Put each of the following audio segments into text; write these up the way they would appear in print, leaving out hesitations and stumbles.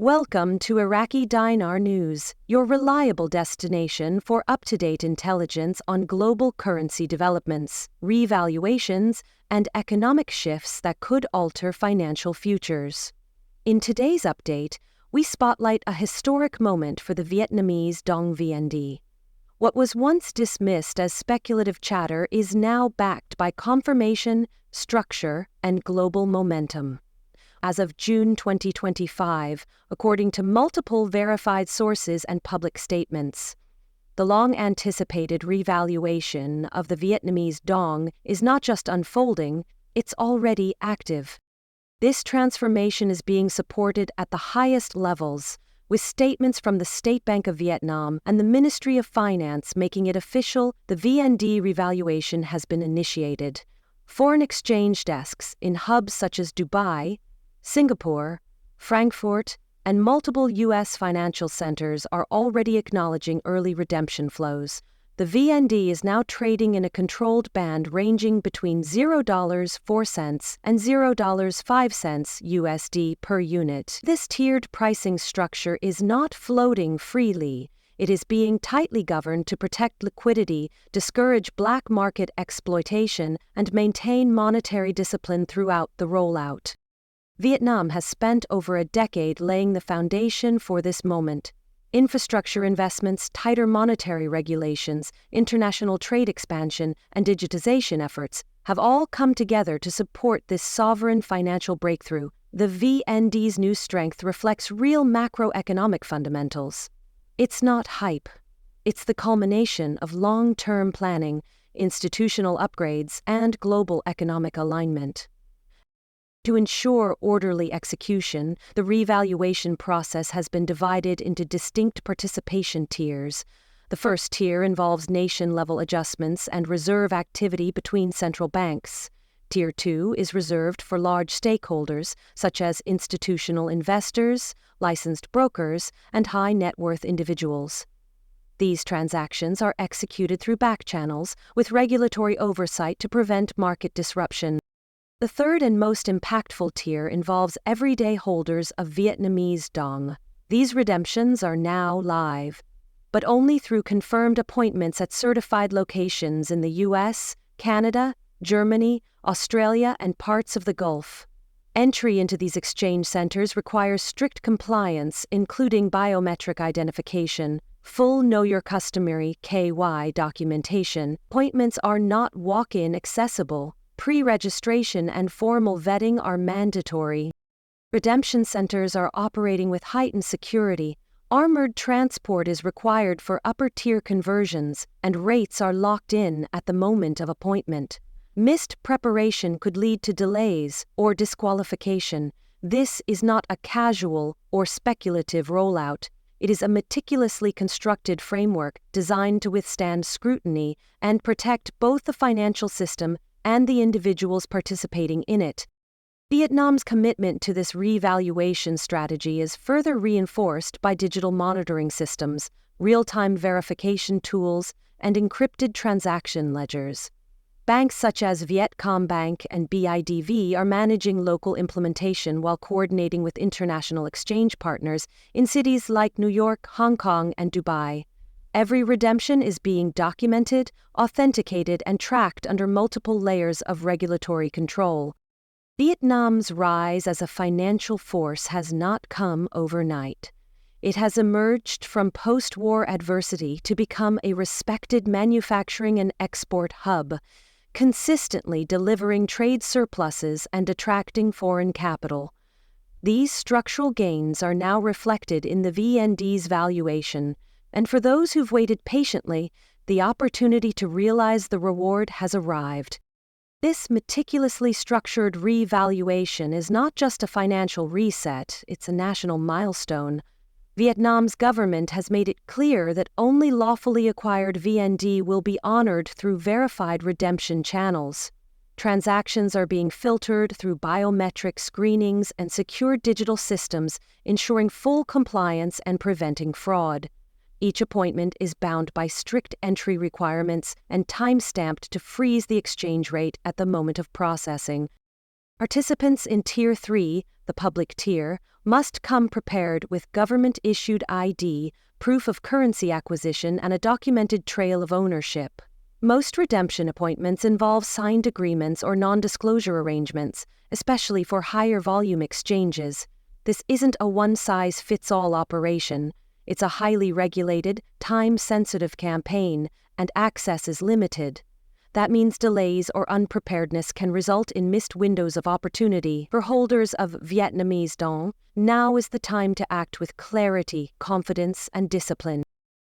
Welcome to Iraqi Dinar News, your reliable destination for up-to-date intelligence on global currency developments, revaluations, and economic shifts that could alter financial futures. In today's update, we spotlight a historic moment for the Vietnamese Dong VND. What was once dismissed as speculative chatter is now backed by confirmation, structure, and global momentum. As of June 2025, according to multiple verified sources and public statements, the long-anticipated revaluation of the Vietnamese Dong is not just unfolding, it's already active. This transformation is being supported at the highest levels, with statements from the State Bank of Vietnam and the Ministry of Finance making it official the VND Revaluation has been initiated. Foreign exchange desks in hubs such as Dubai, Singapore, Frankfurt, and multiple U.S. financial centers are already acknowledging early redemption flows. The VND is now trading in a controlled band ranging between $0.04 and $0.05 USD per unit. This tiered pricing structure is not floating freely. It is being tightly governed to protect liquidity, discourage black market exploitation, and maintain monetary discipline throughout the rollout. Vietnam has spent over a decade laying the foundation for this moment. Infrastructure investments, tighter monetary regulations, international trade expansion, and digitization efforts have all come together to support this sovereign financial breakthrough. The VND's new strength reflects real macroeconomic fundamentals. It's not hype. It's the culmination of long-term planning, institutional upgrades, and global economic alignment. To ensure orderly execution, the revaluation process has been divided into distinct participation tiers. The first tier involves nation-level adjustments and reserve activity between central banks. Tier 2 is reserved for large stakeholders, such as institutional investors, licensed brokers, and high-net-worth individuals. These transactions are executed through back channels, with regulatory oversight to prevent market disruption. The third and most impactful tier involves everyday holders of Vietnamese Dong. These redemptions are now live, but only through confirmed appointments at certified locations in the US, Canada, Germany, Australia, and parts of the Gulf. Entry into these exchange centers requires strict compliance, including biometric identification, full Know Your Customer (KY) documentation. Appointments are not walk-in accessible. Pre-registration and formal vetting are mandatory. Redemption centers are operating with heightened security. Armored transport is required for upper-tier conversions, and rates are locked in at the moment of appointment. Missed preparation could lead to delays or disqualification. This is not a casual or speculative rollout. It is a meticulously constructed framework designed to withstand scrutiny and protect both the financial system and the individuals participating in it. Vietnam's commitment to this revaluation strategy is further reinforced by digital monitoring systems, real-time verification tools, and encrypted transaction ledgers. Banks such as Vietcombank and BIDV are managing local implementation while coordinating with international exchange partners in cities like New York, Hong Kong, and Dubai. Every redemption is being documented, authenticated, and tracked under multiple layers of regulatory control. Vietnam's rise as a financial force has not come overnight. It has emerged from post-war adversity to become a respected manufacturing and export hub, consistently delivering trade surpluses and attracting foreign capital. These structural gains are now reflected in the VND's valuation, and for those who've waited patiently, the opportunity to realize the reward has arrived. This meticulously structured revaluation is not just a financial reset, it's a national milestone. Vietnam's government has made it clear that only lawfully acquired VND will be honored through verified redemption channels. Transactions are being filtered through biometric screenings and secure digital systems, ensuring full compliance and preventing fraud. Each appointment is bound by strict entry requirements and time-stamped to freeze the exchange rate at the moment of processing. Participants in Tier 3, the public tier, must come prepared with government-issued ID, proof of currency acquisition, and a documented trail of ownership. Most redemption appointments involve signed agreements or non-disclosure arrangements, especially for higher volume exchanges. This isn't a one-size-fits-all operation. It's a highly regulated, time-sensitive campaign, and access is limited. That means delays or unpreparedness can result in missed windows of opportunity. For holders of Vietnamese Dong, now is the time to act with clarity, confidence, and discipline.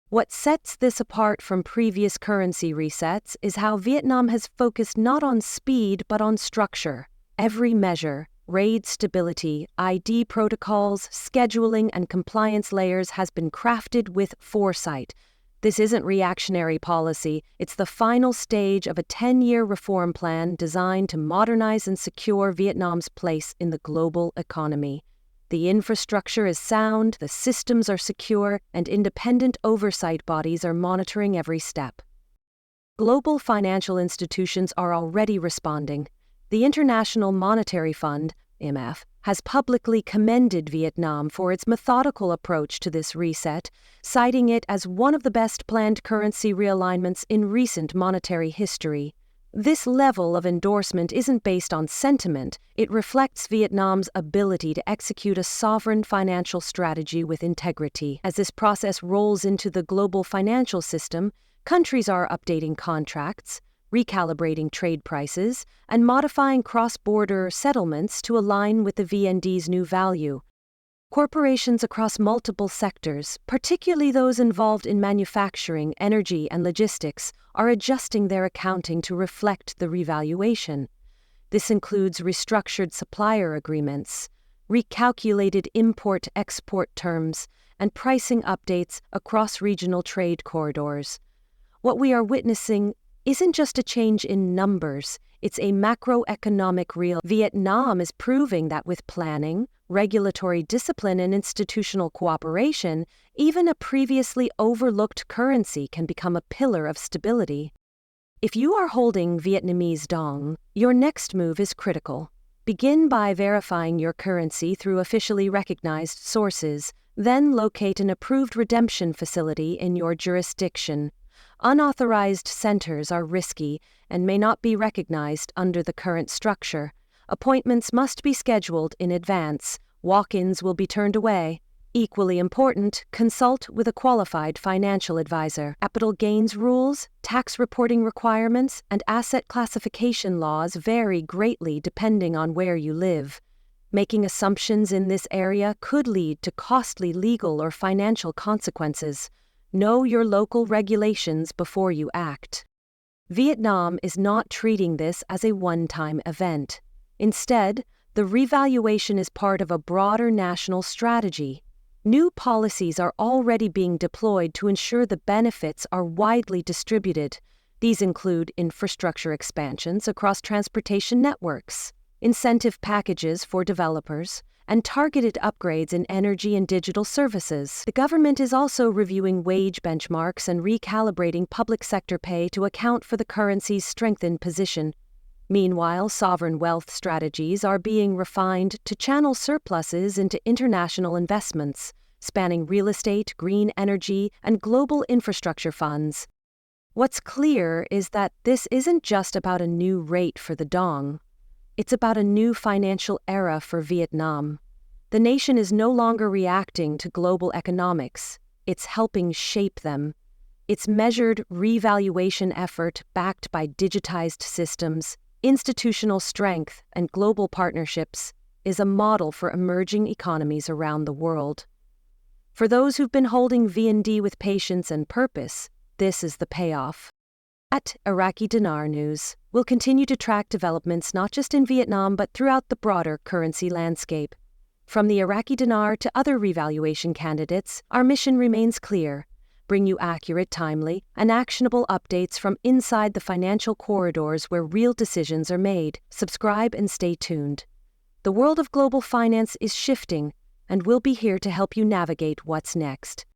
What sets this apart from previous currency resets is how Vietnam has focused not on speed but on structure. Every measure, RAID stability, ID protocols, scheduling, and compliance layers has been crafted with foresight. This isn't reactionary policy, it's the final stage of a 10-year reform plan designed to modernize and secure Vietnam's place in the global economy. The infrastructure is sound, the systems are secure, and independent oversight bodies are monitoring every step. Global financial institutions are already responding. The International Monetary Fund, IMF, has publicly commended Vietnam for its methodical approach to this reset, citing it as one of the best planned currency realignments in recent monetary history. This level of endorsement isn't based on sentiment, it reflects Vietnam's ability to execute a sovereign financial strategy with integrity. As this process rolls into the global financial system, countries are updating contracts, recalibrating trade prices, and modifying cross-border settlements to align with the VND's new value. Corporations across multiple sectors, particularly those involved in manufacturing, energy, and logistics, are adjusting their accounting to reflect the revaluation. This includes restructured supplier agreements, recalculated import-export terms, and pricing updates across regional trade corridors. What we are witnessing isn't just a change in numbers, it's a macroeconomic real. Vietnam is proving that with planning, regulatory discipline, and institutional cooperation, even a previously overlooked currency can become a pillar of stability. If you are holding Vietnamese Dong, your next move is critical. Begin by verifying your currency through officially recognized sources, then locate an approved redemption facility in your jurisdiction. Unauthorized centers are risky and may not be recognized under the current structure. Appointments must be scheduled in advance. Walk-ins will be turned away. Equally important, consult with a qualified financial advisor. Capital gains rules, tax reporting requirements, and asset classification laws vary greatly depending on where you live. Making assumptions in this area could lead to costly legal or financial consequences. Know your local regulations before you act. Vietnam is not treating this as a one-time event. Instead, the revaluation is part of a broader national strategy. New policies are already being deployed to ensure the benefits are widely distributed. These include infrastructure expansions across transportation networks, incentive packages for developers, and targeted upgrades in energy and digital services. The government is also reviewing wage benchmarks and recalibrating public sector pay to account for the currency's strengthened position. Meanwhile, sovereign wealth strategies are being refined to channel surpluses into international investments, spanning real estate, green energy, and global infrastructure funds. What's clear is that this isn't just about a new rate for the Dong. It's about a new financial era for Vietnam. The nation is no longer reacting to global economics, it's helping shape them. Its measured revaluation effort, backed by digitized systems, institutional strength, and global partnerships, is a model for emerging economies around the world. For those who've been holding VND with patience and purpose, this is the payoff. At Iraqi Dinar News, we'll continue to track developments not just in Vietnam but throughout the broader currency landscape. From the Iraqi dinar to other revaluation candidates, our mission remains clear: bring you accurate, timely, and actionable updates from inside the financial corridors where real decisions are made. Subscribe and stay tuned. The world of global finance is shifting, and we'll be here to help you navigate what's next.